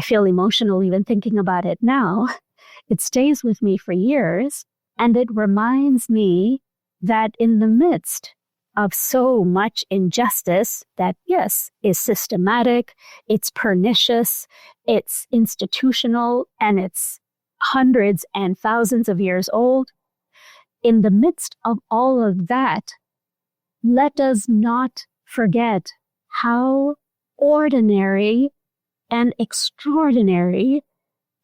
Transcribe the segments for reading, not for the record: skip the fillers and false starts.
feel emotional even thinking about it now. It stays with me for years. And it reminds me that in the midst of so much injustice that, yes, is systematic, it's pernicious, it's institutional, and it's hundreds and thousands of years old, in the midst of all of that, let us not forget how ordinary and extraordinary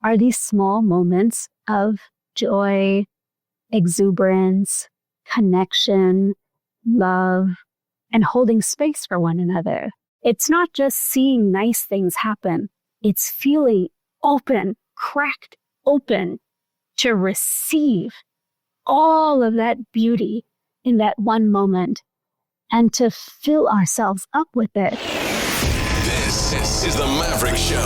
are these small moments of joy, exuberance, connection, love, and holding space for one another. It's not just seeing nice things happen. It's feeling open, cracked open to receive all of that beauty in that one moment and to fill ourselves up with it. This is the Maverick Show,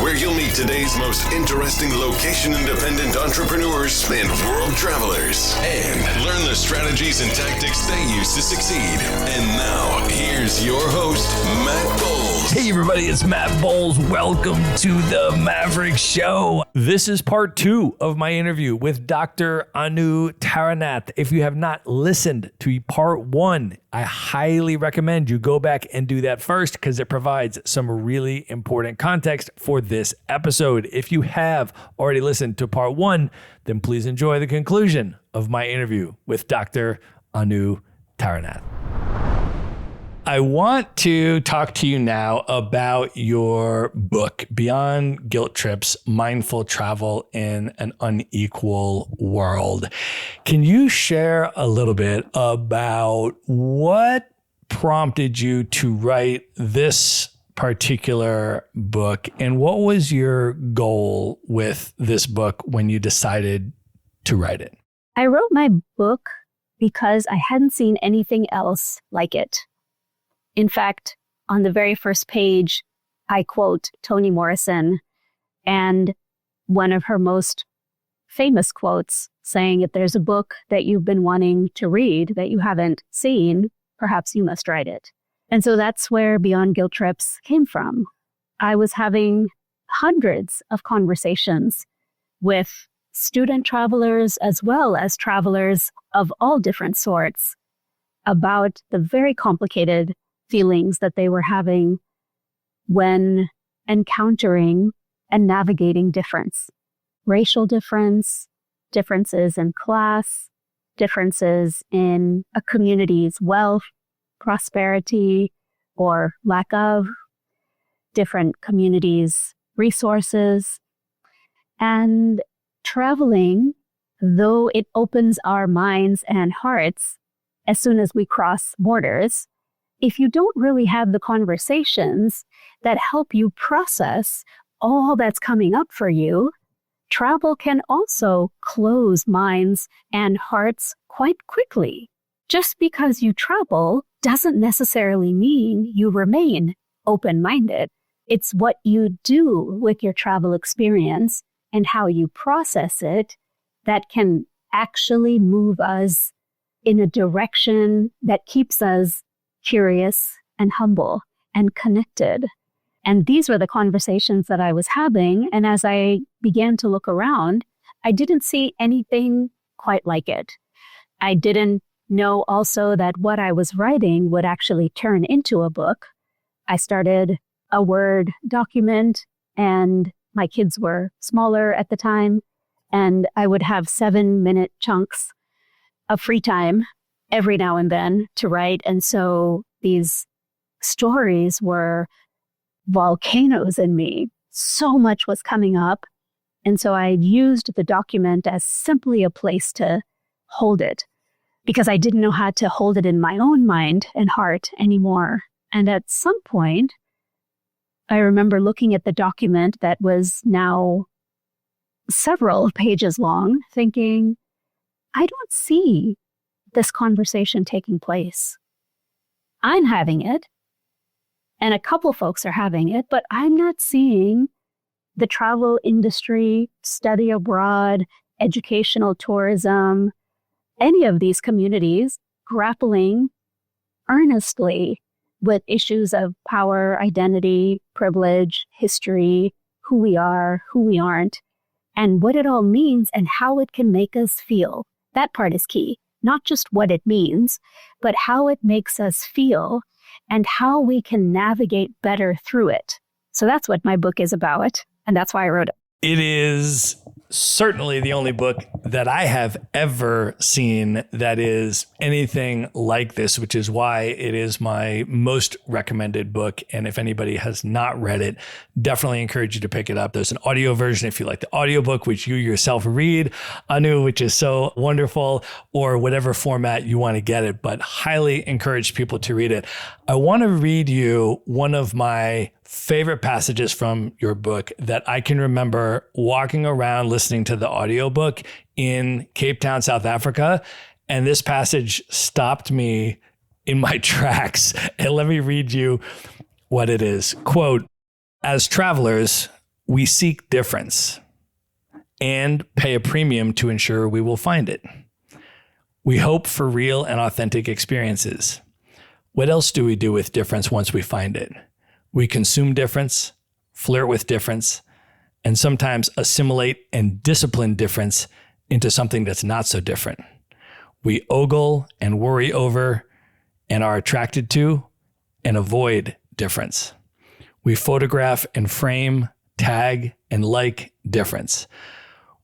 where you'll meet today's most interesting location-independent entrepreneurs and world travelers, and learn the strategies and tactics they use to succeed. And now, here's your host, Matt Bowles. Hey everybody, it's Matt Bowles. Welcome to the Maverick Show. This is part 2 of my interview with Dr. Anu Taranath. If you have not listened to part 1, I highly recommend you go back and do that first because it provides some really important context for this episode. If you have already listened to part 1, then please enjoy the conclusion of my interview with Dr. Anu Taranath. I want to talk to you now about your book, Beyond Guilt Trips, Mindful Travel in an Unequal World. Can you share a little bit about what prompted you to write this particular book, and what was your goal with this book when you decided to write it? I wrote my book because I hadn't seen anything else like it. In fact, on the very first page, I quote Toni Morrison and one of her most famous quotes saying, if there's a book that you've been wanting to read that you haven't seen, perhaps you must write it. And so that's where Beyond Guilt Trips came from. I was having hundreds of conversations with student travelers as well as travelers of all different sorts about the very complicated feelings that they were having when encountering and navigating difference. Racial difference, differences in class, differences in a community's wealth, prosperity, or lack of, different communities' resources. And traveling, though it opens our minds and hearts as soon as we cross borders, if you don't really have the conversations that help you process all that's coming up for you, travel can also close minds and hearts quite quickly. Just because you travel doesn't necessarily mean you remain open-minded. It's what you do with your travel experience and how you process it that can actually move us in a direction that keeps us curious and humble and connected. And these were the conversations that I was having. And as I began to look around, I didn't see anything quite like it. I didn't know also that what I was writing would actually turn into a book. I started a Word document, and my kids were smaller at the time, and I would have 7-minute chunks of free time every now and then to write. And so these stories were volcanoes in me. So much was coming up. And so I used the document as simply a place to hold it because I didn't know how to hold it in my own mind and heart anymore. And at some point, I remember looking at the document that was now several pages long, thinking, I don't see this conversation taking place. I'm having it, and a couple folks are having it, but I'm not seeing the travel industry, study abroad, educational tourism, any of these communities grappling earnestly with issues of power, identity, privilege, history, who we are, who we aren't, and what it all means and how it can make us feel. That part is key. Not just what it means, but how it makes us feel and how we can navigate better through it. So that's what my book is about, and that's why I wrote it. It is certainly the only book that I have ever seen that is anything like this, which is why it is my most recommended book. And if anybody has not read it, definitely encourage you to pick it up. There's an audio version if you like the audiobook, which you yourself read, Anu, which is so wonderful, or whatever format you want to get it, but highly encourage people to read it. I want to read you one of my favorite passages from your book that I can remember walking around listening to the audiobook in Cape Town, South Africa. And this passage stopped me in my tracks. And let me read you what it is. Quote, "As travelers, we seek difference and pay a premium to ensure we will find it. We hope for real and authentic experiences. What else do we do with difference once we find it? We consume difference, flirt with difference, and sometimes assimilate and discipline difference into something that's not so different. We ogle and worry over and are attracted to and avoid difference. We photograph and frame, tag, and like difference.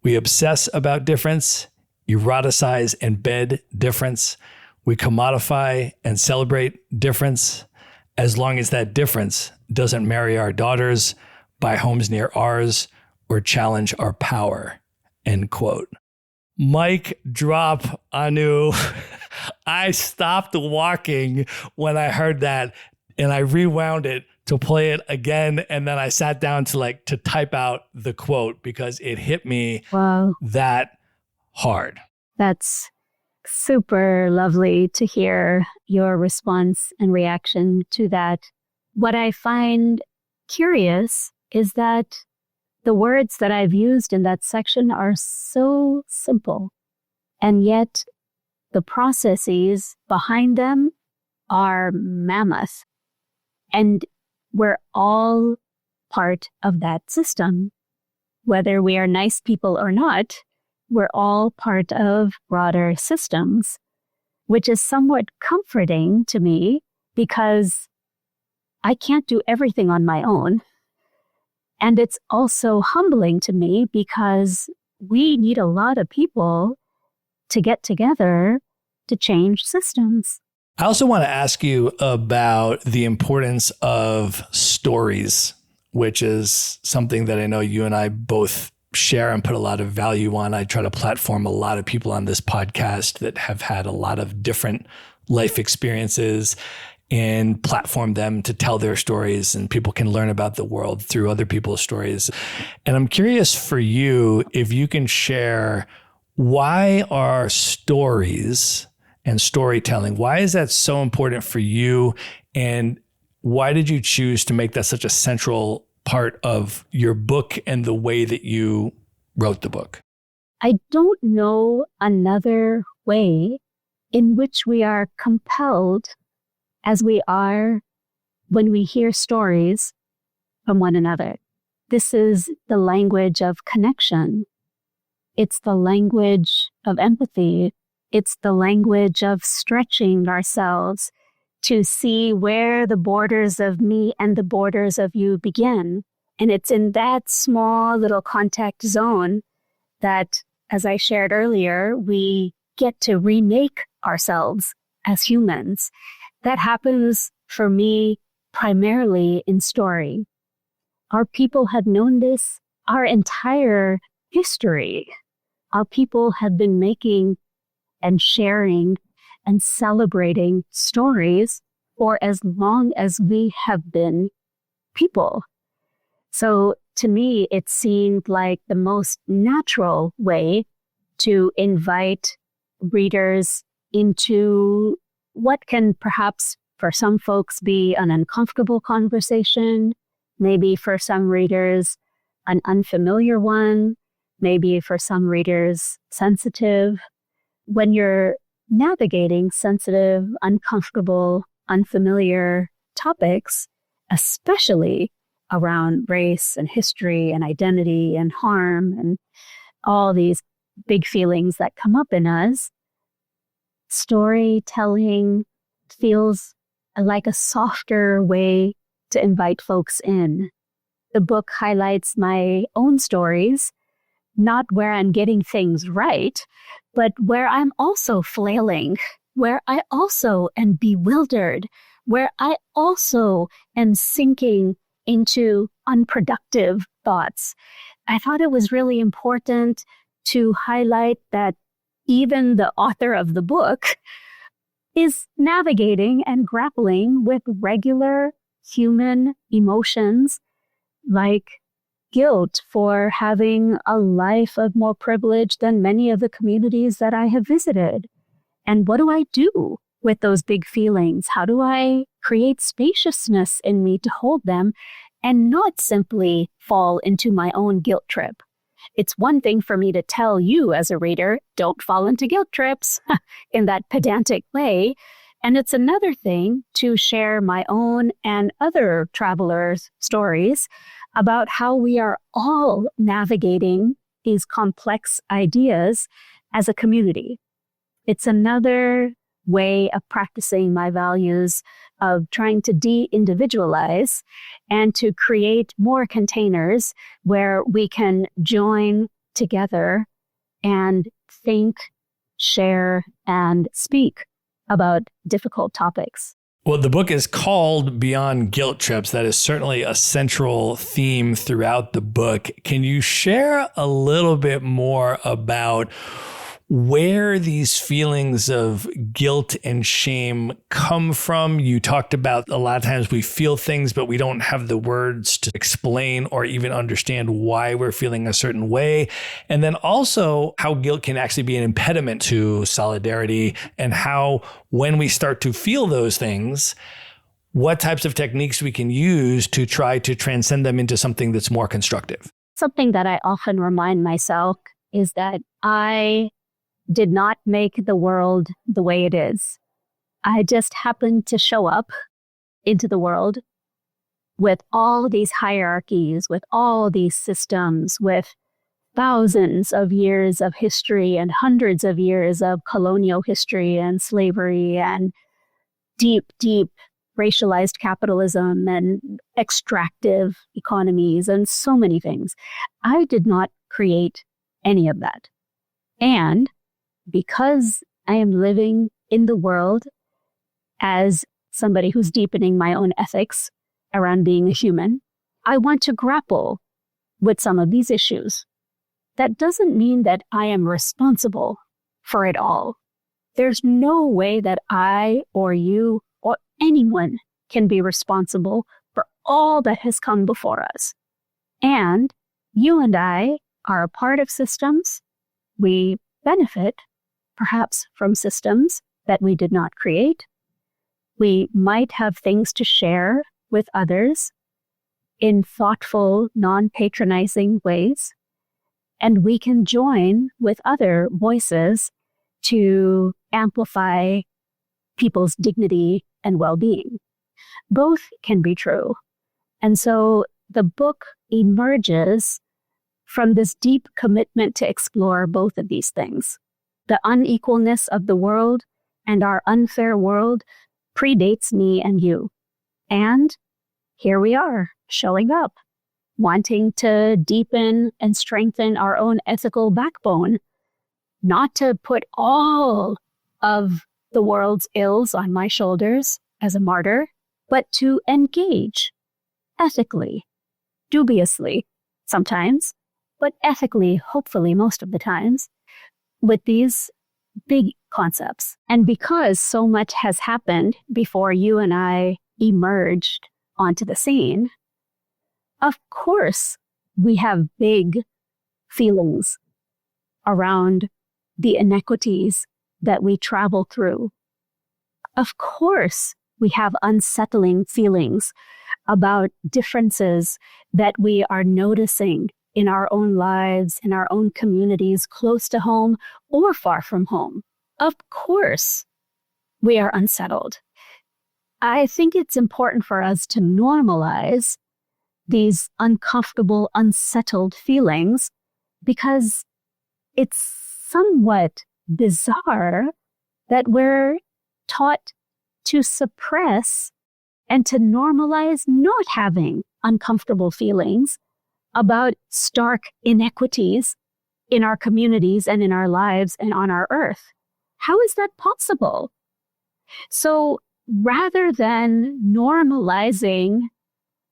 We obsess about difference, eroticize and bed difference. We commodify and celebrate difference, as long as that difference doesn't marry our daughters, buy homes near ours, or challenge our power." End quote. Mic drop, Anu. I stopped walking when I heard that, and I rewound it to play it again. And then I sat down to type out the quote because it hit me that hard. That's super lovely to hear your response and reaction to that. What I find curious is that the words that I've used in that section are so simple, and yet the processes behind them are mammoth. And we're all part of that system. Whether we are nice people or not, we're all part of broader systems, which is somewhat comforting to me because I can't do everything on my own. And it's also humbling to me because we need a lot of people to get together to change systems. I also want to ask you about the importance of stories, which is something that I know you and I both share and put a lot of value on. I try to platform a lot of people on this podcast that have had a lot of different life experiences and platform them to tell their stories, and people can learn about the world through other people's stories. And I'm curious for you, if you can share, why are stories and storytelling, why is that so important for you? And why did you choose to make that such a central part of your book and the way that you wrote the book? I don't know another way in which we are compelled as we are when we hear stories from one another. This is the language of connection. It's the language of empathy. It's the language of stretching ourselves to see where the borders of me and the borders of you begin. And it's in that small little contact zone that, as I shared earlier, we get to remake ourselves as humans. That happens for me primarily in story. Our people have known this our entire history. Our people have been making and sharing and celebrating stories for as long as we have been people. So to me, it seemed like the most natural way to invite readers into what can perhaps for some folks be an uncomfortable conversation, maybe for some readers an unfamiliar one, maybe for some readers sensitive. When you're navigating sensitive, uncomfortable, unfamiliar topics, especially around race and history and identity and harm and all these big feelings that come up in us, storytelling feels like a softer way to invite folks in. The book highlights my own stories, not where I'm getting things right, but where I'm also flailing, where I also am bewildered, where I also am sinking into unproductive thoughts. I thought it was really important to highlight that even the author of the book is navigating and grappling with regular human emotions like guilt for having a life of more privilege than many of the communities that I have visited. And what do I do with those big feelings? How do I create spaciousness in me to hold them and not simply fall into my own guilt trip? It's one thing for me to tell you as a reader, don't fall into guilt trips in that pedantic way. And it's another thing to share my own and other travelers' stories about how we are all navigating these complex ideas as a community. It's another way of practicing my values of trying to de-individualize and to create more containers where we can join together and think, share, and speak about difficult topics. Well, the book is called Beyond Guilt Trips. That is certainly a central theme throughout the book. Can you share a little bit more about where these feelings of guilt and shame come from? You talked about a lot of times we feel things, but we don't have the words to explain or even understand why we're feeling a certain way. And then also how guilt can actually be an impediment to solidarity, and how when we start to feel those things, what types of techniques we can use to try to transcend them into something that's more constructive. Something that I often remind myself is that I did not make the world the way it is. I just happened to show up into the world with all these hierarchies, with all these systems, with thousands of years of history and hundreds of years of colonial history and slavery and deep, deep racialized capitalism and extractive economies and so many things. I did not create any of that. And because I am living in the world as somebody who's deepening my own ethics around being a human, I want to grapple with some of these issues. That doesn't mean that I am responsible for it all. There's no way that I or you or anyone can be responsible for all that has come before us. And you and I are a part of systems. We benefit perhaps from systems that we did not create. We might have things to share with others in thoughtful, non-patronizing ways. And we can join with other voices to amplify people's dignity and well-being. Both can be true. And so the book emerges from this deep commitment to explore both of these things. The unequalness of the world and our unfair world predates me and you. And here we are, showing up, wanting to deepen and strengthen our own ethical backbone, not to put all of the world's ills on my shoulders as a martyr, but to engage ethically, dubiously sometimes, but ethically, hopefully most of the times, with these big concepts. And because so much has happened before you and I emerged onto the scene, of course, we have big feelings around the inequities that we travel through. Of course, we have unsettling feelings about differences that we are noticing in our own lives, in our own communities, close to home or far from home. Of course, we are unsettled. I think it's important for us to normalize these uncomfortable, unsettled feelings, because it's somewhat bizarre that we're taught to suppress and to normalize not having uncomfortable feelings about stark inequities in our communities and in our lives and on our earth. How is that possible? So rather than normalizing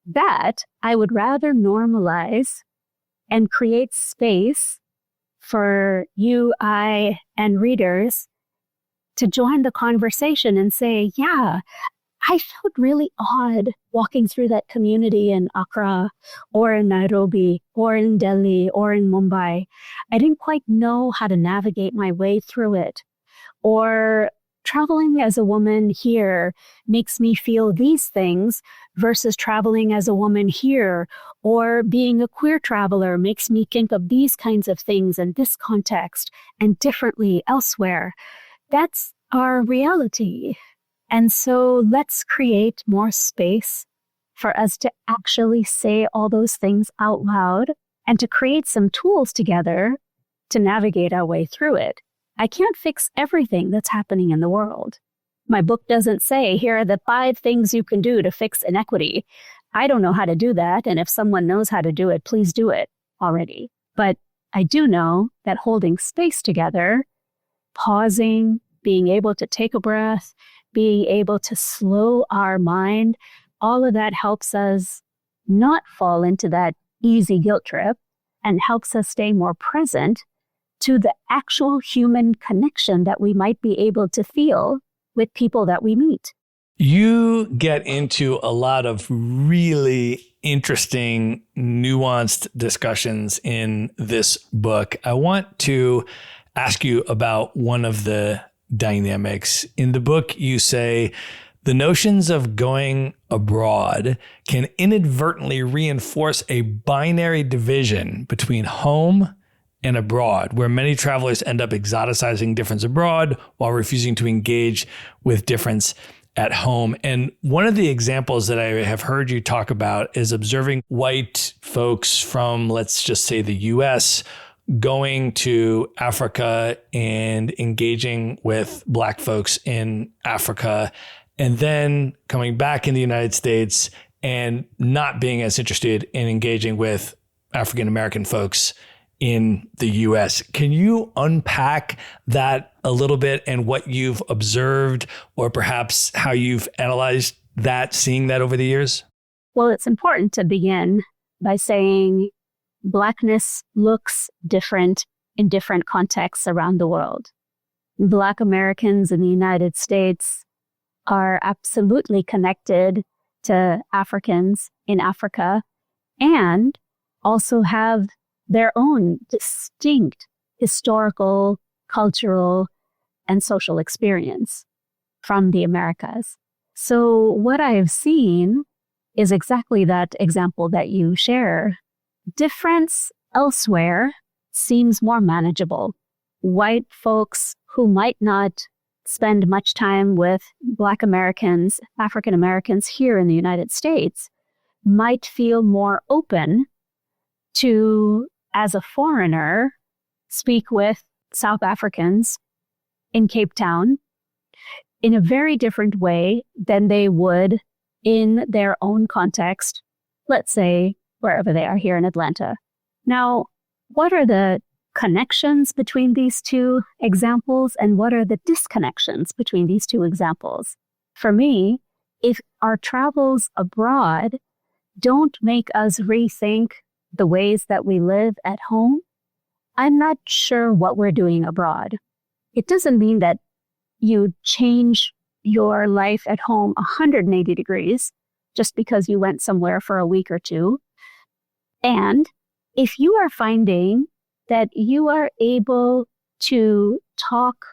that, I would rather normalize and create space for you, I, and readers to join the conversation and say, yeah, I felt really odd walking through that community in Accra or in Nairobi or in Delhi or in Mumbai. I didn't quite know how to navigate my way through it. Or traveling as a woman here makes me feel these things versus traveling as a woman here. Or being a queer traveler makes me think of these kinds of things in this context and differently elsewhere. That's our reality. And so let's create more space for us to actually say all those things out loud and to create some tools together to navigate our way through it. I can't fix everything that's happening in the world. My book doesn't say, here are the 5 things you can do to fix inequity. I don't know how to do that. And if someone knows how to do it, please do it already. But I do know that holding space together, pausing, being able to take a breath, being able to slow our mind, all of that helps us not fall into that easy guilt trip and helps us stay more present to the actual human connection that we might be able to feel with people that we meet. You get into a lot of really interesting, nuanced discussions in this book. I want to ask you about one of the dynamics. In the book, you say the notions of going abroad can inadvertently reinforce a binary division between home and abroad, where many travelers end up exoticizing difference abroad while refusing to engage with difference at home. And one of the examples that I have heard you talk about is observing white folks from, let's just say, the US going to Africa and engaging with Black folks in Africa, and then coming back in the United States and not being as interested in engaging with African American folks in the US. Can you unpack that a little bit and what you've observed, or perhaps how you've analyzed that, seeing that over the years? Well, it's important to begin by saying Blackness looks different in different contexts around the world. Black Americans in the United States are absolutely connected to Africans in Africa and also have their own distinct historical, cultural, and social experience from the Americas. So what I have seen is exactly that example that you share. Difference elsewhere seems more manageable. White folks who might not spend much time with Black Americans, African Americans here in the United States might feel more open to, as a foreigner, speak with South Africans in Cape Town in a very different way than they would in their own context, let's say wherever they are here in Atlanta. Now, what are the connections between these two examples and what are the disconnections between these two examples? For me, if our travels abroad don't make us rethink the ways that we live at home, I'm not sure what we're doing abroad. It doesn't mean that you change your life at home 180 degrees just because you went somewhere for a week or two. And if you are finding that you are able to talk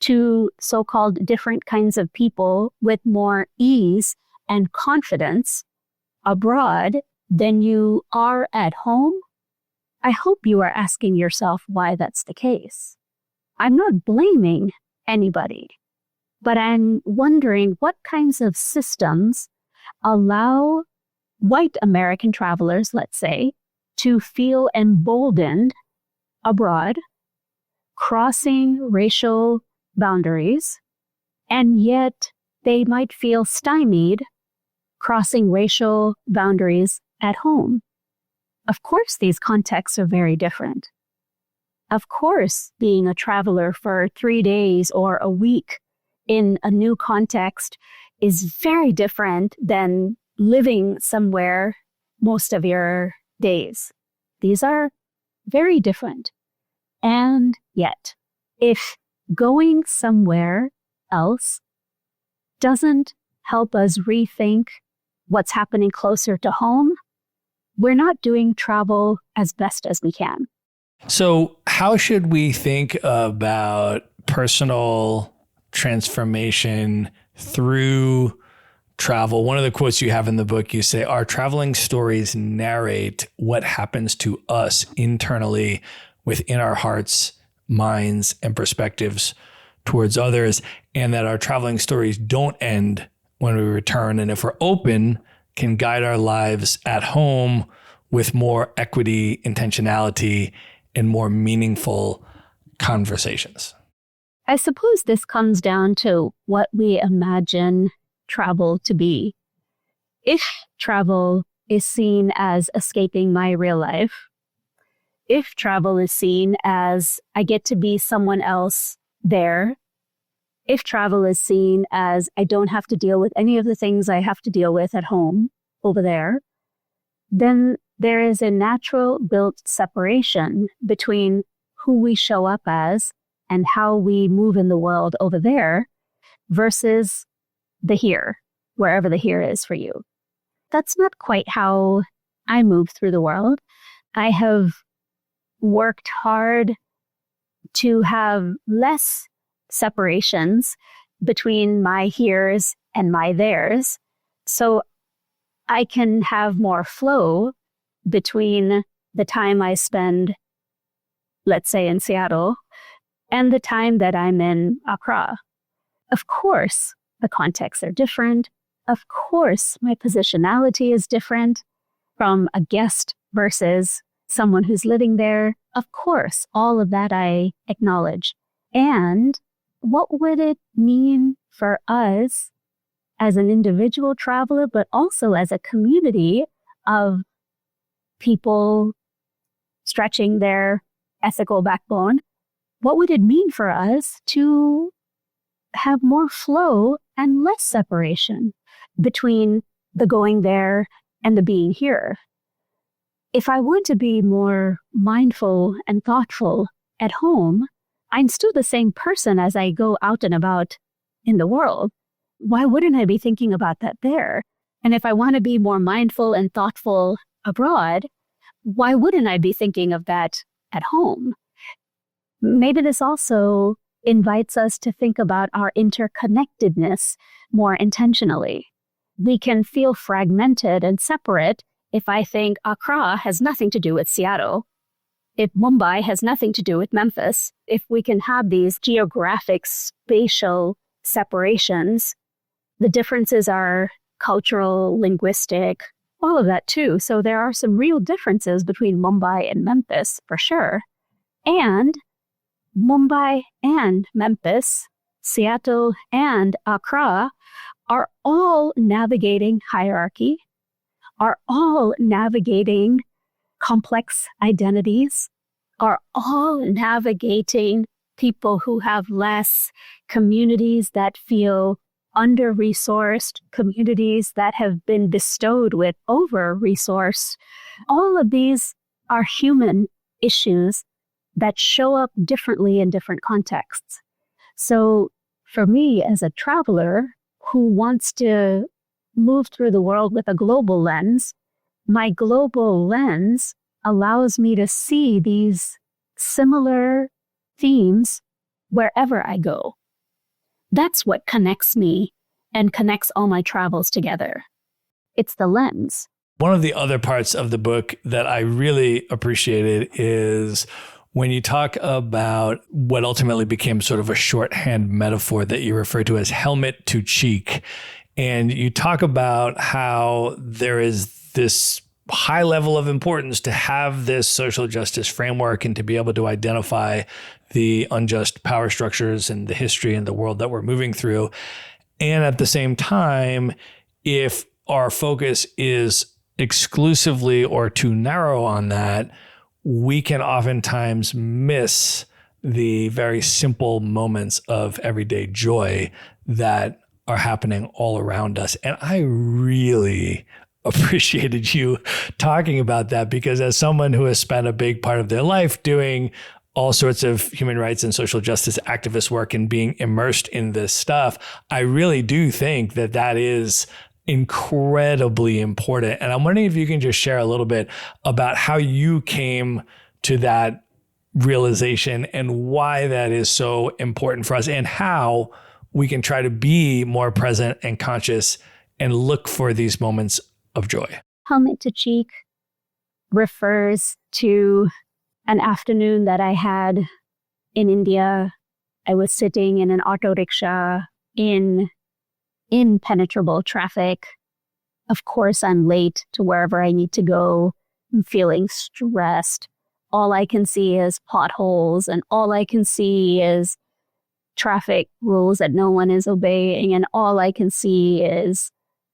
to so-called different kinds of people with more ease and confidence abroad than you are at home, I hope you are asking yourself why that's the case. I'm not blaming anybody, but I'm wondering what kinds of systems allow white American travelers, let's say, to feel emboldened abroad, crossing racial boundaries, and yet they might feel stymied crossing racial boundaries at home. Of course, these contexts are very different. Of course, being a traveler for 3 days or a week in a new context is very different than living somewhere most of your days. These are very different. And yet, if going somewhere else doesn't help us rethink what's happening closer to home, we're not doing travel as best as we can. So how should we think about personal transformation through travel? One of the quotes you have in the book, you say, our traveling stories narrate what happens to us internally within our hearts, minds, and perspectives towards others, and that our traveling stories don't end when we return. And if we're open, can guide our lives at home with more equity, intentionality, and more meaningful conversations. I suppose this comes down to what we imagine travel to be. If travel is seen as escaping my real life, if travel is seen as I get to be someone else there, if travel is seen as I don't have to deal with any of the things I have to deal with at home over there, then there is a natural built separation between who we show up as and how we move in the world over there versus the here, wherever the here is for you. That's not quite how I move through the world. I have worked hard to have less separations between my heres and my theirs, so I can have more flow between the time I spend, let's say, in Seattle and the time that I'm in Accra. Of course, the contexts are different. Of course, my positionality is different from a guest versus someone who's living there. Of course, all of that I acknowledge. And what would it mean for us as an individual traveler, but also as a community of people stretching their ethical backbone? What would it mean for us to have more flow and less separation between the going there and the being here? If I want to be more mindful and thoughtful at home, I'm still the same person as I go out and about in the world. Why wouldn't I be thinking about that there? And if I want to be more mindful and thoughtful abroad, why wouldn't I be thinking of that at home? Maybe this also invites us to think about our interconnectedness more intentionally. We can feel fragmented and separate if I think Accra has nothing to do with Seattle, if Mumbai has nothing to do with Memphis, if we can have these geographic, spatial separations. The differences are cultural, linguistic, all of that too. So there are some real differences between Mumbai and Memphis, for sure. And Mumbai and Memphis, Seattle and Accra are all navigating hierarchy, are all navigating complex identities, are all navigating people who have less, communities that feel under-resourced, communities that have been bestowed with over-resourced. All of these are human issues that show up differently in different contexts. So for me as a traveler who wants to move through the world with a global lens, my global lens allows me to see these similar themes wherever I go. That's what connects me and connects all my travels together. It's the lens. One of the other parts of the book that I really appreciated is when you talk about what ultimately became sort of a shorthand metaphor that you refer to as helmet to cheek. And you talk about how there is this high level of importance to have this social justice framework and to be able to identify the unjust power structures and the history and the world that we're moving through. And at the same time, if our focus is exclusively or too narrow on that, we can oftentimes miss the very simple moments of everyday joy that are happening all around us. And I really appreciated you talking about that, because as someone who has spent a big part of their life doing all sorts of human rights and social justice activist work and being immersed in this stuff, I really do think that that is incredibly important. And I'm wondering if you can just share a little bit about how you came to that realization and why that is so important for us, and how we can try to be more present and conscious and look for these moments of joy. Helmet to cheek refers to an afternoon that I had in India. I was sitting in an auto rickshaw in impenetrable traffic. Of course, I'm late to wherever I need to go. I'm feeling stressed. All I can see is potholes, and all I can see is traffic rules that no one is obeying, and all I can see is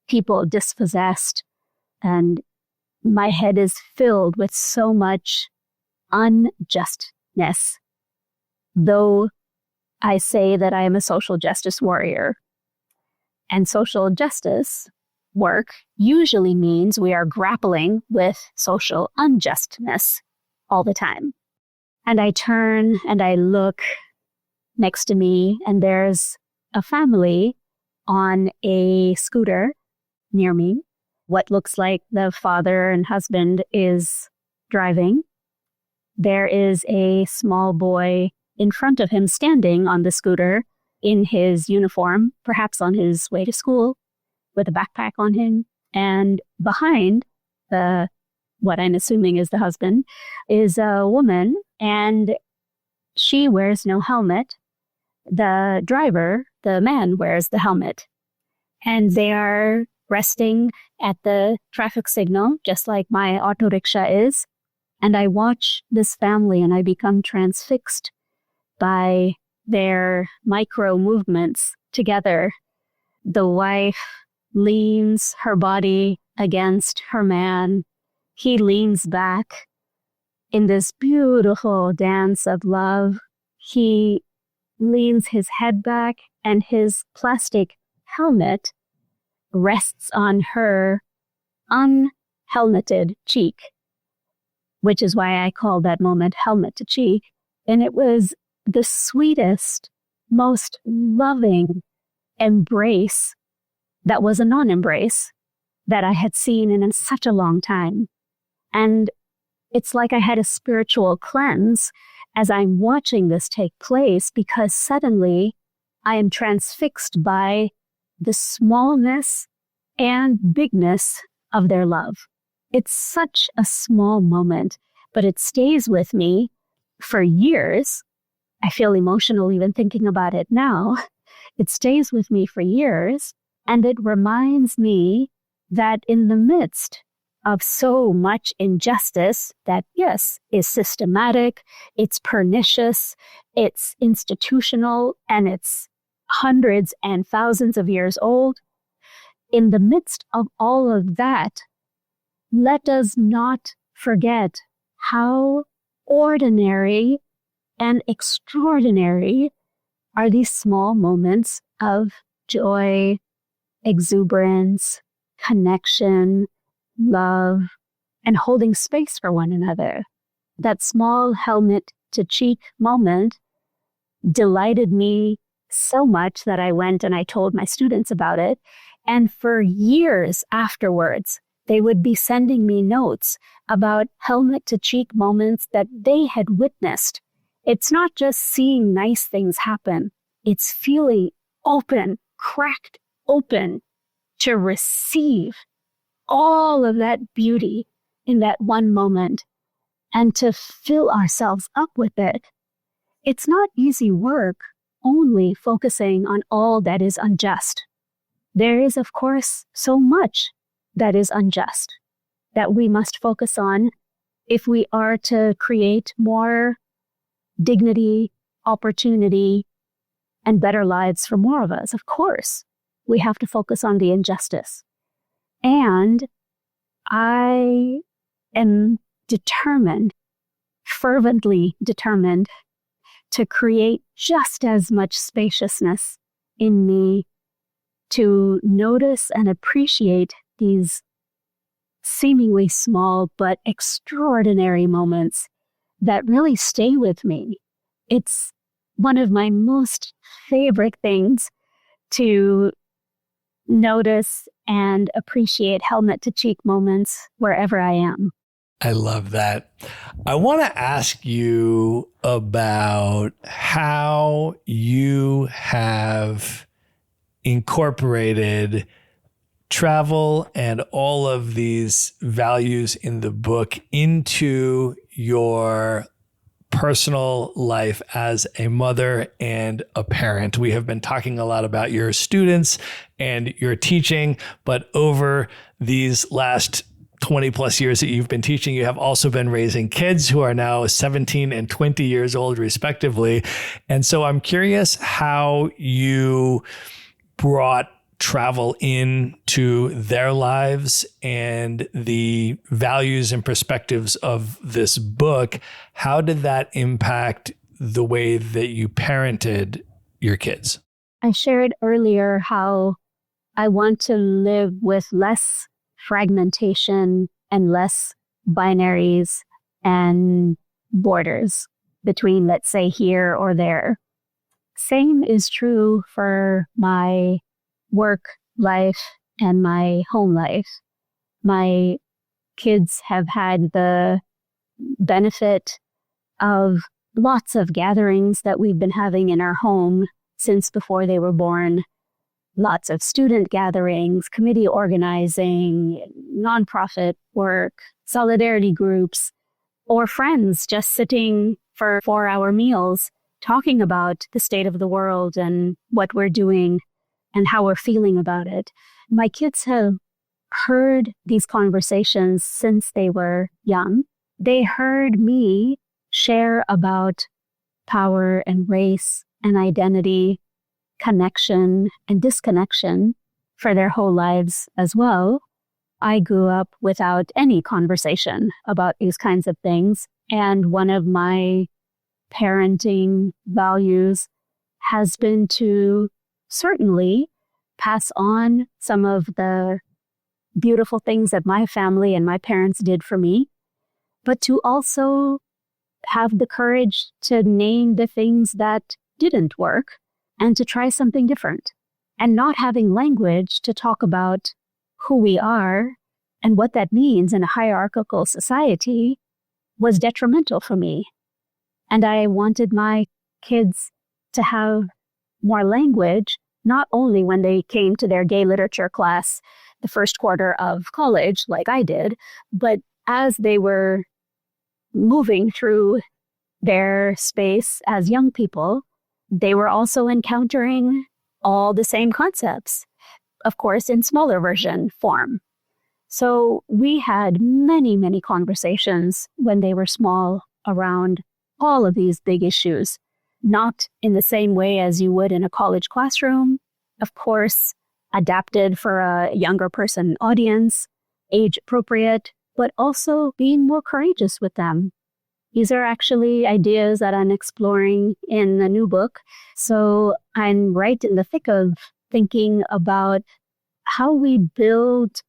people dispossessed. And my head is filled with so much unjustness. Though I say that I am a social justice warrior, and social justice work usually means we are grappling with social unjustness all the time. And I turn and I look next to me, and there's a family on a scooter near me. What looks like the father and husband is driving. There is a small boy in front of him standing on the scooter in his uniform, perhaps on his way to school, with a backpack on him. And behind what I'm assuming is the husband, is a woman, and she wears no helmet. The driver, the man, wears the helmet. And they are resting at the traffic signal, just like my auto rickshaw is. And I watch this family and I become transfixed by their micro movements together. The wife leans her body against her man. He leans back in this beautiful dance of love. He leans his head back, and his plastic helmet rests on her unhelmeted cheek, which is why I call that moment helmet to cheek. And it was the sweetest, most loving embrace that was a non-embrace that I had seen in such a long time. And it's like I had a spiritual cleanse as I'm watching this take place, because suddenly I am transfixed by the smallness and bigness of their love. It's such a small moment, but it stays with me for years. I feel emotional even thinking about it now. It stays with me for years, and it reminds me that in the midst of so much injustice that, yes, is systematic, it's pernicious, it's institutional, and it's hundreds and thousands of years old. In the midst of all of that, let us not forget how ordinary and extraordinary are these small moments of joy, exuberance, connection, love, and holding space for one another. That small helmet to cheek moment delighted me so much that I went and I told my students about it. And for years afterwards, they would be sending me notes about helmet to cheek moments that they had witnessed. It's not just seeing nice things happen. It's feeling open, cracked open to receive all of that beauty in that one moment and to fill ourselves up with it. It's not easy work only focusing on all that is unjust. There is, of course, so much that is unjust. that we must focus on if we are to create more dignity, opportunity, and better lives for more of us. Of course, we have to focus on the injustice. And I am determined, fervently determined, to create just as much spaciousness in me to notice and appreciate these seemingly small but extraordinary moments that really stay with me. It's one of my most favorite things to notice and appreciate helmet to cheek moments wherever I am. I love that. I want to ask you about how you have incorporated travel and all of these values in the book into your personal life as a mother and a parent. We have been talking a lot about your students and your teaching, but over these last 20 plus years that you've been teaching, you have also been raising kids who are now 17 and 20 years old, respectively. And so I'm curious how you brought travel into their lives and the values and perspectives of this book. How did that impact the way that you parented your kids? I shared earlier how I want to live with less fragmentation and less binaries and borders between, let's say, here or there. Same is true for my work life and my home life. My kids have had the benefit of lots of gatherings that we've been having in our home since before they were born. Lots of student gatherings, committee organizing, nonprofit work, solidarity groups, or friends just sitting for 4-hour meals talking about the state of the world and what we're doing and how we're feeling about it. My kids have heard these conversations since they were young. They heard me share about power and race and identity, connection and disconnection for their whole lives as well. I grew up without any conversation about these kinds of things. And one of my parenting values has been to certainly pass on some of the beautiful things that my family and my parents did for me, but to also have the courage to name the things that didn't work and to try something different. And not having language to talk about who we are and what that means in a hierarchical society was detrimental for me. And I wanted my kids to have more language, not only when they came to their gay literature class the first quarter of college, like I did, but as they were moving through their space as young people, they were also encountering all the same concepts, of course, in smaller version form. So we had many, many conversations when they were small around all of these big issues, not in the same way as you would in a college classroom, of course, adapted for a younger person audience, age appropriate, but also being more courageous with them. These are actually ideas that I'm exploring in the new book. So I'm right in the thick of thinking about how we build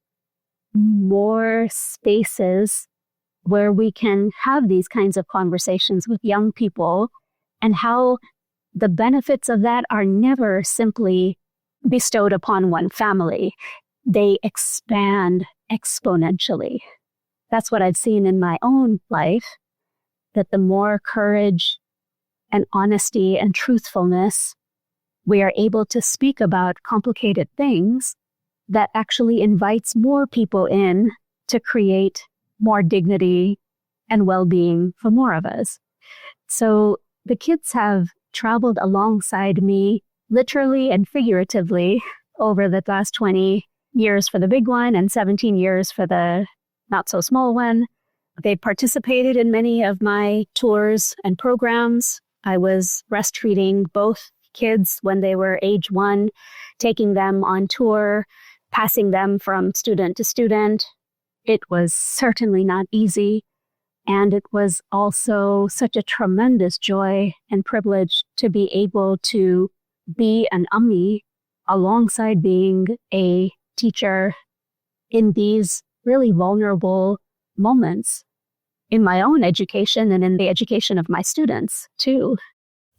more spaces where we can have these kinds of conversations with young people and how the benefits of that are never simply bestowed upon one family. They expand exponentially. That's what I've seen in my own life, that the more courage and honesty and truthfulness we are able to speak about complicated things, that actually invites more people in to create more dignity and well-being for more of us. So the kids have traveled alongside me, literally and figuratively, over the last 20 years for the big one and 17 years for the not so small one. They participated in many of my tours and programs. I was breastfeeding both kids when they were age 1, taking them on tour, passing them from student to student. It was certainly not easy. And it was also such a tremendous joy and privilege to be able to be an ummi alongside being a teacher in these really vulnerable moments in my own education and in the education of my students too.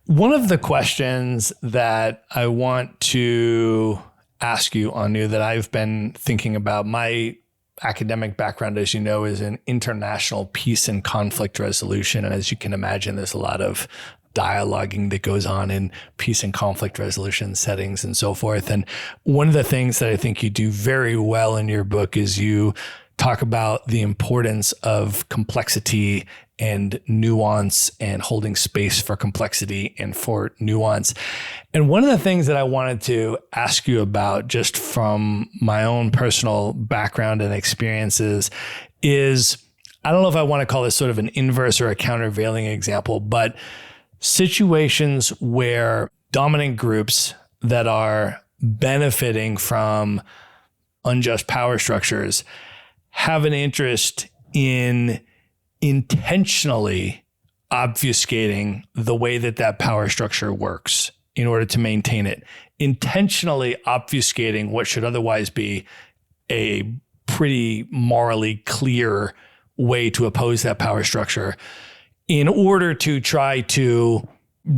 One of the questions that I want to ask you, Anu, that I've been thinking about, my academic background, as you know, is in international peace and conflict resolution. And as you can imagine, there's a lot of dialoguing that goes on in peace and conflict resolution settings and so forth. And one of the things that I think you do very well in your book is you talk about the importance of complexity and nuance and holding space for complexity and for nuance. And one of the things that I wanted to ask you about, just from my own personal background and experiences, is, I don't know if I want to call this sort of an inverse or a countervailing example, but situations where dominant groups that are benefiting from unjust power structures have an interest in intentionally obfuscating the way that that power structure works in order to maintain it, intentionally obfuscating what should otherwise be a pretty morally clear way to oppose that power structure in order to try to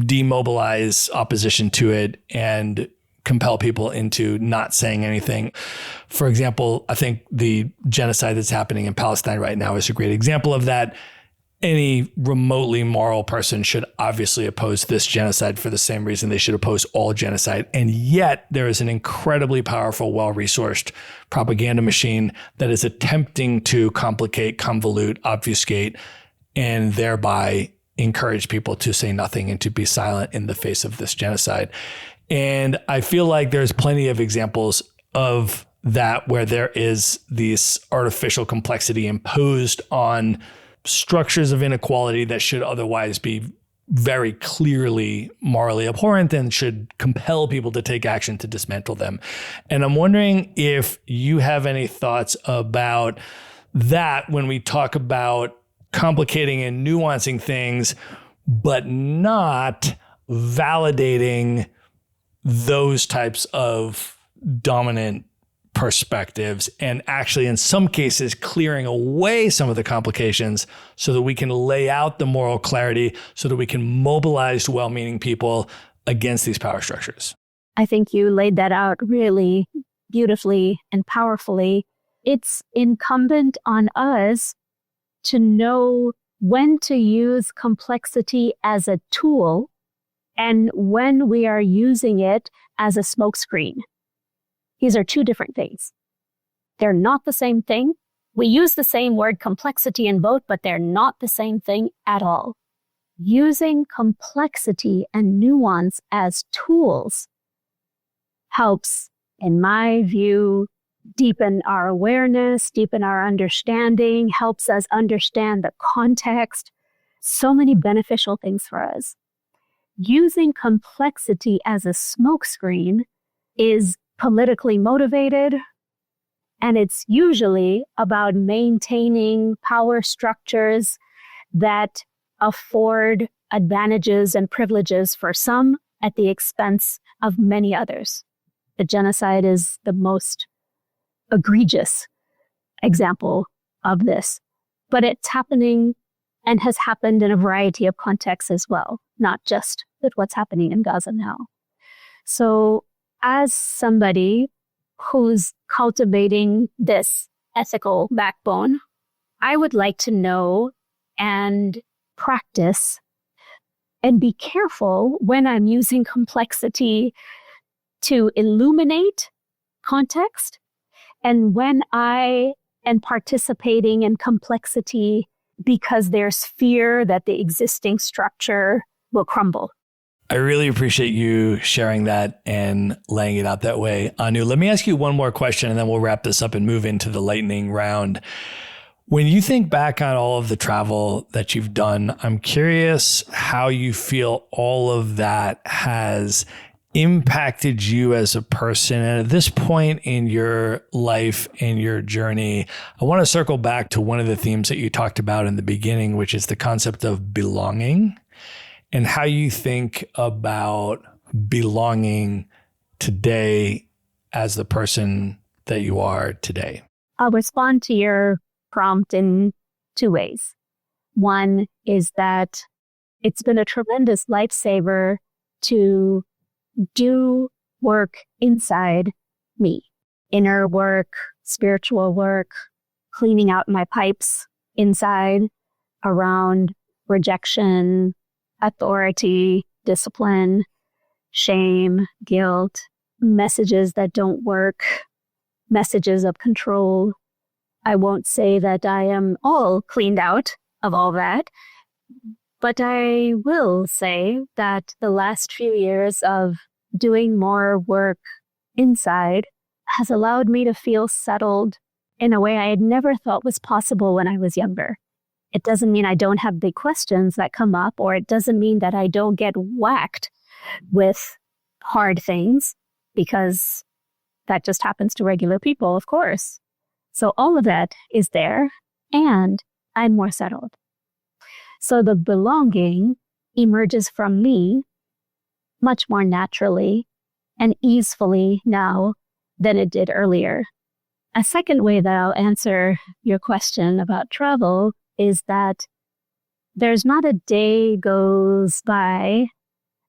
demobilize opposition to it and compel people into not saying anything. For example, I think the genocide that's happening in Palestine right now is a great example of that. Any remotely moral person should obviously oppose this genocide for the same reason they should oppose all genocide. And yet there is an incredibly powerful, well-resourced propaganda machine that is attempting to complicate, convolute, obfuscate, and thereby encourage people to say nothing and to be silent in the face of this genocide. And I feel like there's plenty of examples of that where there is this artificial complexity imposed on structures of inequality that should otherwise be very clearly morally abhorrent and should compel people to take action to dismantle them. And I'm wondering if you have any thoughts about that when we talk about complicating and nuancing things, but not validating those types of dominant perspectives, and actually in some cases clearing away some of the complications so that we can lay out the moral clarity, so that we can mobilize well-meaning people against these power structures. I think you laid that out really beautifully and powerfully. It's incumbent on us to know when to use complexity as a tool and when we are using it as a smokescreen. These are two different things. They're not the same thing. We use the same word complexity in both, but they're not the same thing at all. Using complexity and nuance as tools helps, in my view, deepen our awareness, deepen our understanding, helps us understand the context. So many beneficial things for us. Using complexity as a smokescreen is politically motivated, and it's usually about maintaining power structures that afford advantages and privileges for some at the expense of many others. The genocide is the most egregious example of this, but it's happening and has happened in a variety of contexts as well, not just with what's happening in Gaza now. So as somebody who's cultivating this ethical backbone, I would like to know and practice and be careful when I'm using complexity to illuminate context, and when I am participating in complexity because there's fear that the existing structure will crumble. I really appreciate you sharing that and laying it out that way. Anu, let me ask you one more question and then we'll wrap this up and move into the lightning round. When you think back on all of the travel that you've done, I'm curious how you feel all of that has impacted you as a person. And at this point in your life, in your journey, I want to circle back to one of the themes that you talked about in the beginning, which is the concept of belonging and how you think about belonging today as the person that you are today. I'll respond to your prompt in two ways. One is that it's been a tremendous lifesaver to do work inside me, inner work, spiritual work, cleaning out my pipes inside around rejection, authority, discipline, shame, guilt, messages that don't work, messages of control. I won't say that I am all cleaned out of all that, but I will say that the last few years of doing more work inside has allowed me to feel settled in a way I had never thought was possible when I was younger. It doesn't mean I don't have big questions that come up, or it doesn't mean that I don't get whacked with hard things, because that just happens to regular people, of course. So all of that is there, and I'm more settled. So the belonging emerges from me much more naturally and easily now than it did earlier. A second way that I'll answer your question about travel is that there's not a day goes by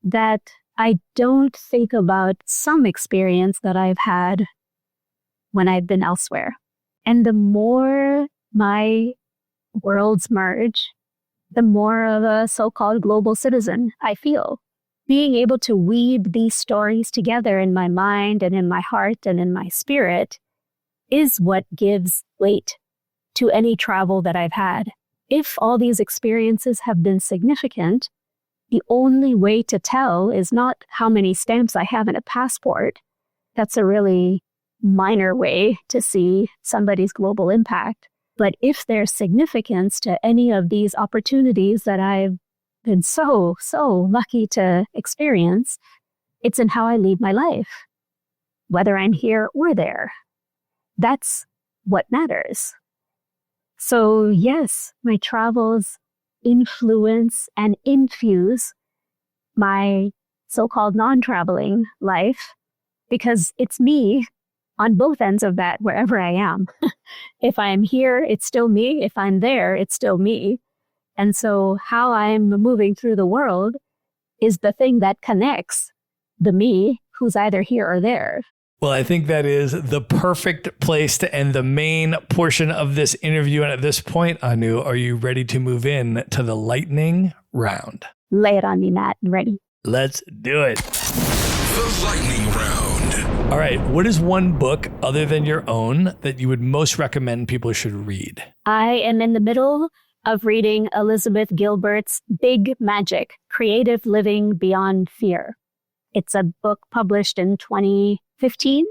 that I don't think about some experience that I've had when I've been elsewhere. And the more my worlds merge, the more of a so-called global citizen I feel. Being able to weave these stories together in my mind and in my heart and in my spirit is what gives weight to any travel that I've had. If all these experiences have been significant, the only way to tell is not how many stamps I have in a passport. That's a really minor way to see somebody's global impact. But if there's significance to any of these opportunities that I've been so lucky to experience, it's in how I lead my life, whether I'm here or there. That's what matters. So yes, my travels influence and infuse my so-called non-traveling life, because it's me on both ends of that, wherever I am. If I'm here, it's still me. If I'm there, it's still me. And so how I'm moving through the world is the thing that connects the me who's either here or there. Well, I think that is the perfect place to end the main portion of this interview. And at this point, Anu, are you ready to move in to the lightning round? Lay it on me, Matt. I'm ready. Let's do it. The lightning round. All right. What is one book other than your own that you would most recommend people should read? I am in the middle of reading Elizabeth Gilbert's Big Magic, Creative Living Beyond Fear. It's a book published in 2015,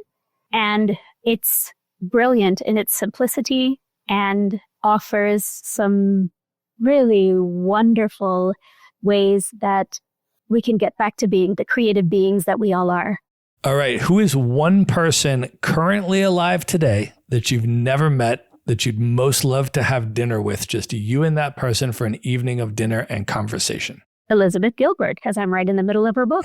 and it's brilliant in its simplicity and offers some really wonderful ways that we can get back to being the creative beings that we all are. All right. Who is one person currently alive today that you've never met that you'd most love to have dinner with, just you and that person for an evening of dinner and conversation? Elizabeth Gilbert, because I'm right in the middle of her book.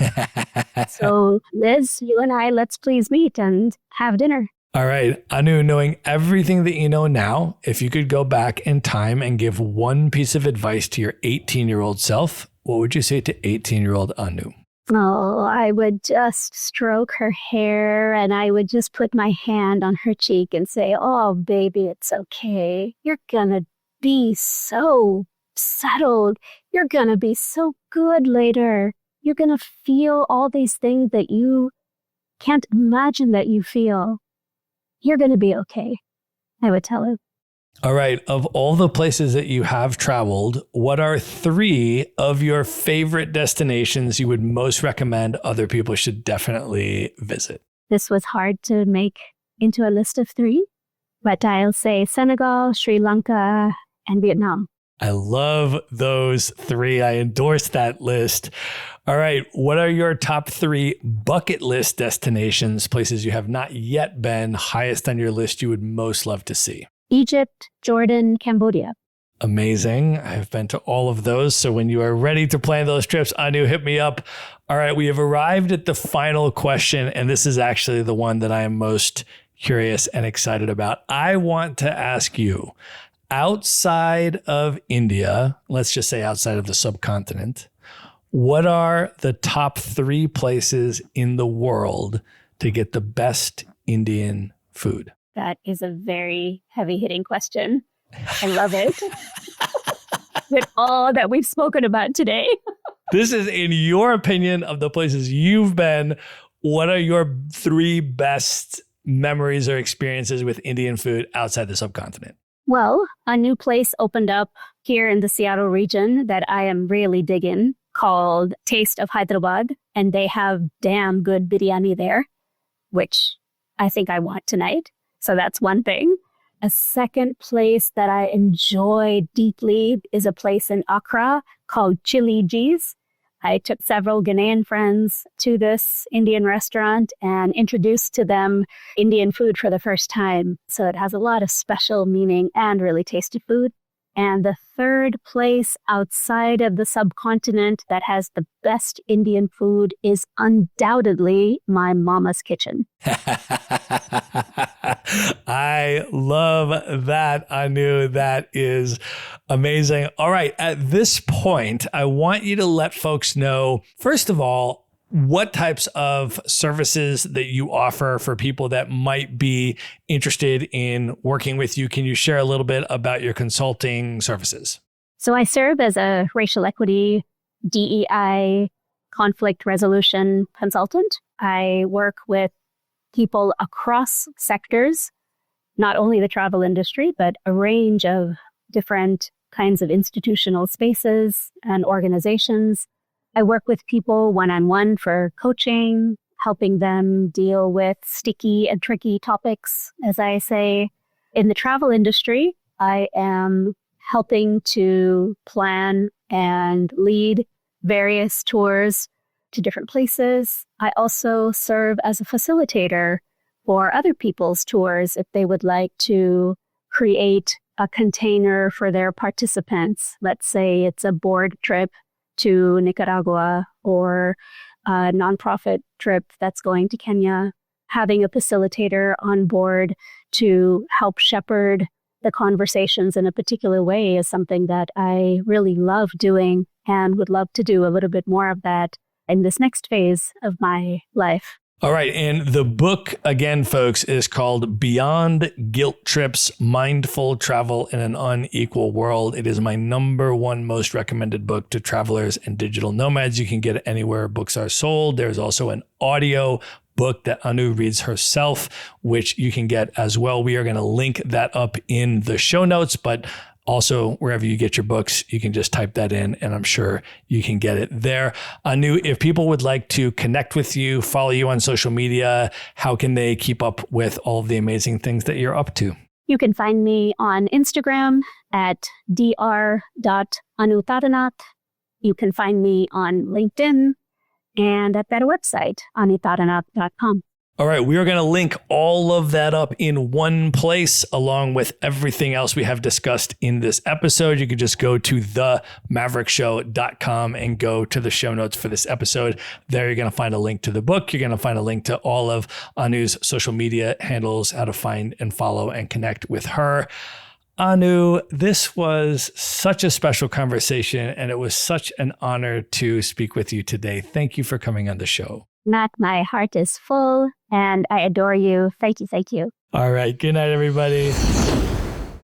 So Liz, you and I, let's please meet and have dinner. All right. Anu, knowing everything that you know now, if you could go back in time and give one piece of advice to your 18-year-old self, what would you say to 18-year-old Anu? Oh, I would just stroke her hair and I would just put my hand on her cheek and say, oh, baby, it's okay. You're going to be so settled. You're going to be so good later. You're going to feel all these things that you can't imagine that you feel. You're going to be okay, I would tell her. All right. Of all the places that you have traveled, what are 3 of your favorite destinations you would most recommend other people should definitely visit? This was hard to make into a list of 3, But I'll say Senegal, Sri Lanka, and Vietnam. I love those 3. I endorse that list. All right. What are your top 3 bucket list destinations, places you have not yet been, highest on your list you would most love to see? Egypt, Jordan, Cambodia. Amazing. I've been to all of those. So when you are ready to plan those trips, Anu, hit me up. All right. We have arrived at the final question, and this is actually the one that I am most curious and excited about. I want to ask you, outside of India, let's just say outside of the subcontinent, what are the top 3 places in the world to get the best Indian food? That is a very heavy-hitting question. I love it. With all that we've spoken about today. This is in your opinion of the places you've been. What are your 3 best memories or experiences with Indian food outside the subcontinent? Well, a new place opened up here in the Seattle region that I am really digging called Taste of Hyderabad. And they have damn good biryani there, which I think I want tonight. So that's one thing. A second place that I enjoy deeply is a place in Accra called Chili G's. I took several Ghanaian friends to this Indian restaurant and introduced to them Indian food for the first time. So it has a lot of special meaning and really tasty food. And the third place outside of the subcontinent that has the best Indian food is undoubtedly my mama's kitchen. I love that, Anu. That is amazing. All right. At this point, I want you to let folks know, first of all, what types of services that you offer for people that might be interested in working with you. Can you share a little bit about your consulting services? So I serve as a racial equity, DEI, conflict resolution consultant. I work with people across sectors, not only the travel industry, but a range of different kinds of institutional spaces and organizations. I work with people one-on-one for coaching, helping them deal with sticky and tricky topics, as I say. In the travel industry, I am helping to plan and lead various tours to different places. I also serve as a facilitator for other people's tours if they would like to create a container for their participants. Let's say it's a board trip to Nicaragua or a nonprofit trip that's going to Kenya. Having a facilitator on board to help shepherd the conversations in a particular way is something that I really love doing and would love to do a little bit more of that in this next phase of my life. All right. And the book, again, folks, is called Beyond Guilt Trips, Mindful Travel in an Unequal World. It is my #1 most recommended book to travelers and digital nomads. You can get it anywhere books are sold. There's also an audio book that Anu reads herself, which you can get as well. We are going to link that up in the show notes, but also, wherever you get your books, you can just type that in, and I'm sure you can get it there. Anu, if people would like to connect with you, follow you on social media, how can they keep up with all of the amazing things that you're up to? You can find me on Instagram at dr.anutaranath. You can find me on LinkedIn and at that website, anutaranath.com. All right, we are going to link all of that up in one place along with everything else we have discussed in this episode. You could just go to themaverickshow.com and go to the show notes for this episode. There you're going to find a link to the book. You're going to find a link to all of Anu's social media handles, how to find and follow and connect with her. Anu, this was such a special conversation, and it was such an honor to speak with you today. Thank you for coming on the show. Matt, my heart is full and I adore you. Thank you. Thank you. All right. Good night, everybody.